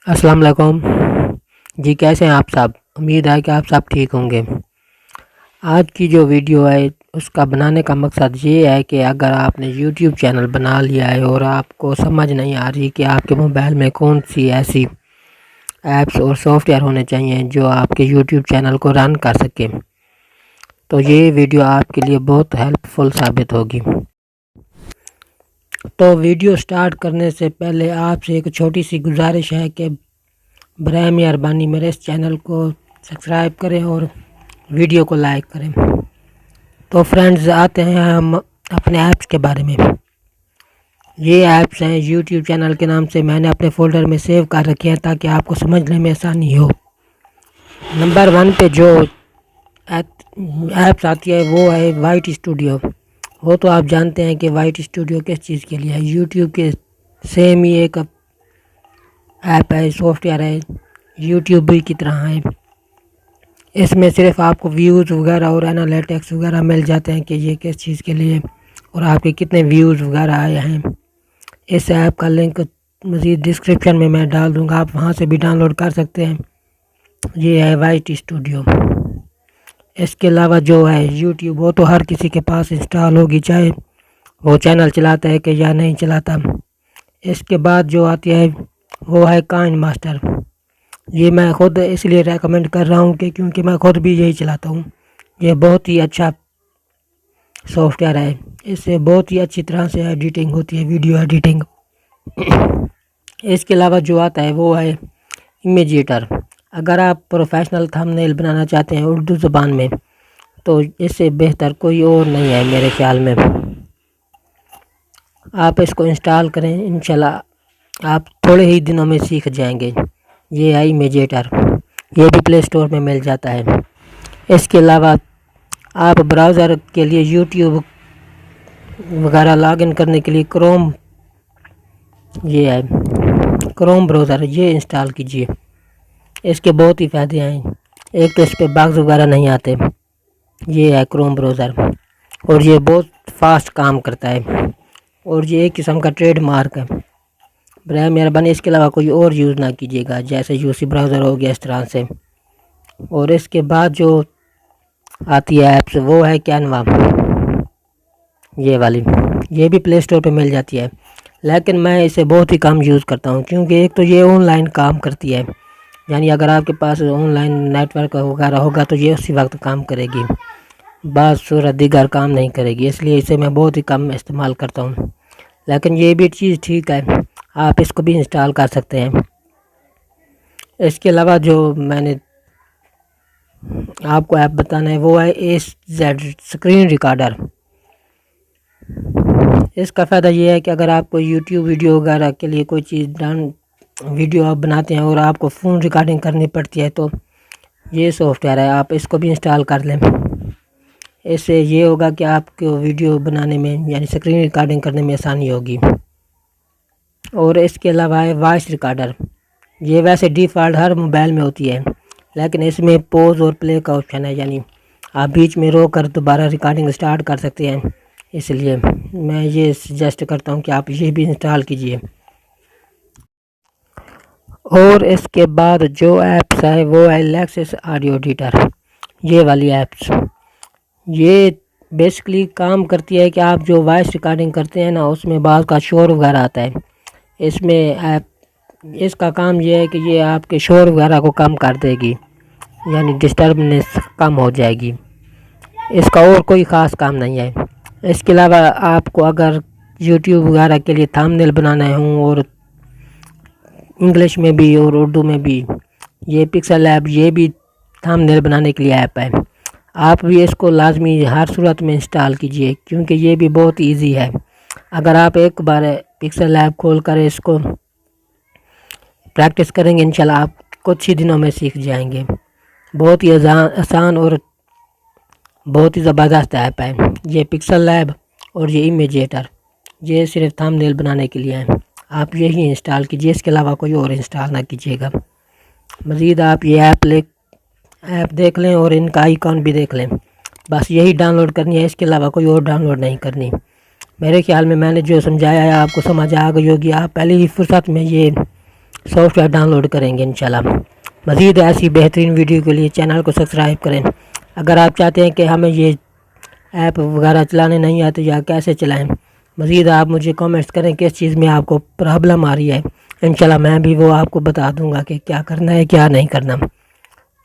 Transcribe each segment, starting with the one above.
السلام علیکم جی، کیسے ہیں آپ سب؟ امید ہے کہ آپ سب ٹھیک ہوں گے۔ آج کی جو ویڈیو ہے اس کا بنانے کا مقصد یہ ہے کہ اگر آپ نے یوٹیوب چینل بنا لیا ہے اور آپ کو سمجھ نہیں آ رہی کہ آپ کے موبائل میں کون سی ایسی ایپس اور سافٹ ویئر ہونے چاہیے جو آپ کے یوٹیوب چینل کو رن کر سکے، تو یہ ویڈیو آپ کے لیے بہت ہیلپ فل ثابت ہوگی۔ تو ویڈیو سٹارٹ کرنے سے پہلے آپ سے ایک چھوٹی سی گزارش ہے کہ برائے مہربانی میرے اس چینل کو سبسکرائب کریں اور ویڈیو کو لائک کریں۔ تو فرینڈز، آتے ہیں ہم اپنے ایپس کے بارے میں۔ یہ ایپس ہیں یوٹیوب چینل کے نام سے، میں نے اپنے فولڈر میں سیو کر رکھے ہیں تاکہ آپ کو سمجھنے میں آسانی ہو۔ نمبر 1 پہ جو ایپس آتی ہے وہ ہے وائٹ اسٹوڈیو۔ وہ تو آپ جانتے ہیں کہ وائٹ اسٹوڈیو کس چیز کے لیے ہے۔ یوٹیوب کے سیم ہی ایک ایپ ہے، سافٹ ویئر ہے، یوٹیوب کی طرح ہے۔ اس میں صرف آپ کو ویوز وغیرہ اور انالیٹکس وغیرہ مل جاتے ہیں کہ یہ کس چیز کے لیے اور آپ کے کتنے ویوز وغیرہ آئے ہیں۔ اس ایپ کا لنک مزید ڈسکرپشن میں ڈال دوں گا، آپ وہاں سے بھی ڈاؤن لوڈ کر سکتے ہیں۔ یہ ہے وائٹ اسٹوڈیو۔ اس کے علاوہ جو ہے یوٹیوب، وہ تو ہر کسی کے پاس انسٹال ہوگی، چاہے وہ چینل چلاتا ہے کہ یا نہیں چلاتا۔ اس کے بعد جو آتی ہے وہ ہے کائن ماسٹر۔ یہ میں خود اس لیے ریکمنڈ کر رہا ہوں کہ کیونکہ میں خود بھی یہی چلاتا ہوں۔ یہ بہت ہی اچھا سافٹ ویئر ہے، اس سے بہت ہی اچھی طرح سے ایڈیٹنگ ہوتی ہے، ویڈیو ایڈیٹنگ۔ اس کے علاوہ جو آتا ہے وہ ہے امیجیٹر۔ اگر آپ پروفیشنل تھمبنیل بنانا چاہتے ہیں اردو زبان میں تو اس سے بہتر کوئی اور نہیں ہے میرے خیال میں۔ آپ اس کو انسٹال کریں، انشاءاللہ آپ تھوڑے ہی دنوں میں سیکھ جائیں گے۔ یہ ہے امیجیٹر، یہ بھی پلے اسٹور میں مل جاتا ہے۔ اس کے علاوہ آپ براؤزر کے لیے یوٹیوب وغیرہ لاگ ان کرنے کے لیے یہ ہے کروم براؤزر، یہ انسٹال کیجئے۔ اس کے بہت ہی فائدے ہیں۔ ایک تو اس پہ بگز وغیرہ نہیں آتے، یہ ہے کروم براؤزر، اور یہ بہت فاسٹ کام کرتا ہے، اور یہ ایک قسم کا ٹریڈ مارک ہے۔ برائے مہربانی اس کے علاوہ کوئی اور یوز نہ کیجیے گا، جیسے یوسی براؤزر ہو گیا، اس طرح سے۔ اور اس کے بعد جو آتی ہے ایپس وہ ہے کینوا، یہ والی، یہ بھی پلے اسٹور پہ مل جاتی ہے، لیکن میں اسے بہت ہی کم یوز کرتا ہوں کیونکہ ایک تو یہ آن لائن کام کرتی ہے، یعنی اگر آپ کے پاس آن لائن نیٹ ورک وغیرہ ہوگا تو یہ اسی وقت کام کرے گی، بعض صورت دیگر کام نہیں کرے گی، اس لیے اسے میں بہت ہی کم استعمال کرتا ہوں۔ لیکن یہ بھی چیز ٹھیک ہے، آپ اس کو بھی انسٹال کر سکتے ہیں۔ اس کے علاوہ جو میں نے آپ کو ایپ بتانا ہے وہ ہے ACZ اسکرین ریکارڈر۔ اس کا فائدہ یہ ہے کہ اگر آپ کو یوٹیوب ویڈیو وغیرہ کے لیے کوئی چیز ویڈیو آپ بناتے ہیں اور آپ کو فون ریکارڈنگ کرنی پڑتی ہے تو یہ سافٹ ویئر ہے، آپ اس کو بھی انسٹال کر لیں۔ اس سے یہ ہوگا کہ آپ کو ویڈیو بنانے میں یعنی اسکرین ریکارڈنگ کرنے میں آسانی ہوگی۔ اور اس کے علاوہ ہے وائس ریکارڈر۔ یہ ویسے ڈیفالٹ ہر موبائل میں ہوتی ہے، لیکن اس میں پوز اور پلے کا آپشن ہے، یعنی آپ بیچ میں رو کر دوبارہ ریکارڈنگ سٹارٹ کر سکتے ہیں۔ اس لیے میں یہ سجیسٹ کرتا ہوں کہ آپ یہ بھی انسٹال کیجئے۔ اور اس کے بعد جو ایپس ہے وہ ہے لیکسس آڈیو ایڈیٹر، یہ والی ایپس۔ یہ بیسکلی کام کرتی ہے کہ آپ جو وائس ریکارڈنگ کرتے ہیں نا، اس میں بعض کا شور وغیرہ آتا ہے، اس کا کام یہ ہے کہ یہ آپ کے شور وغیرہ کو کم کر دے گی، یعنی ڈسٹربنس کم ہو جائے گی۔ اس کا اور کوئی خاص کام نہیں ہے۔ اس کے علاوہ آپ کو اگر یوٹیوب وغیرہ کے لیے تھمبنیل بنانا ہوں، اور انگلش میں بھی اور اردو میں بھی، یہ پکسل ایپ یہ بھی تھمبنیل بنانے کے لیے ایپ ہے۔ آپ بھی اس کو لازمی ہر صورت میں انسٹال کیجئے کیونکہ یہ بھی بہت ایزی ہے۔ اگر آپ ایک بار پکسل ایپ کھول کر اس کو پریکٹس کریں گے، انشاءاللہ آپ کچھ ہی دنوں میں سیکھ جائیں گے۔ بہت ہی آسان اور بہت ہی زبردست ایپ ہے یہ پکسل لیب، اور یہ امیجیٹر، یہ صرف تھمبنیل بنانے کے لیے ہے۔ آپ یہی انسٹال کیجئے، اس کے علاوہ کوئی اور انسٹال نہ کیجیے گا۔ مزید آپ یہ ایپ دیکھ لیں اور ان کا آئیکن بھی دیکھ لیں، بس یہی ڈاؤن لوڈ کرنی ہے، اس کے علاوہ کوئی اور ڈاؤن لوڈ نہیں کرنی۔ میرے خیال میں نے جو سمجھایا ہے آپ کو سمجھ آ گئی ہوگی۔ آپ پہلی ہی فرصت میں یہ سافٹ ویئر ڈاؤن لوڈ کریں گے انشاءاللہ۔ مزید ایسی بہترین ویڈیو کے لیے چینل کو سبسکرائب کریں۔ اگر آپ چاہتے ہیں کہ ہمیں یہ ایپ وغیرہ چلانے نہیں آتے یا کیسے چلائیں، مزید آپ مجھے کامنٹس کریں کس چیز میں آپ کو پرابلم آ رہی ہے، انشاءاللہ میں بھی وہ آپ کو بتا دوں گا کہ کیا کرنا ہے کیا نہیں کرنا۔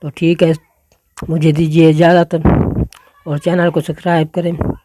تو ٹھیک ہے، مجھے دیجیے اجازت اور چینل کو سبسکرائب کریں۔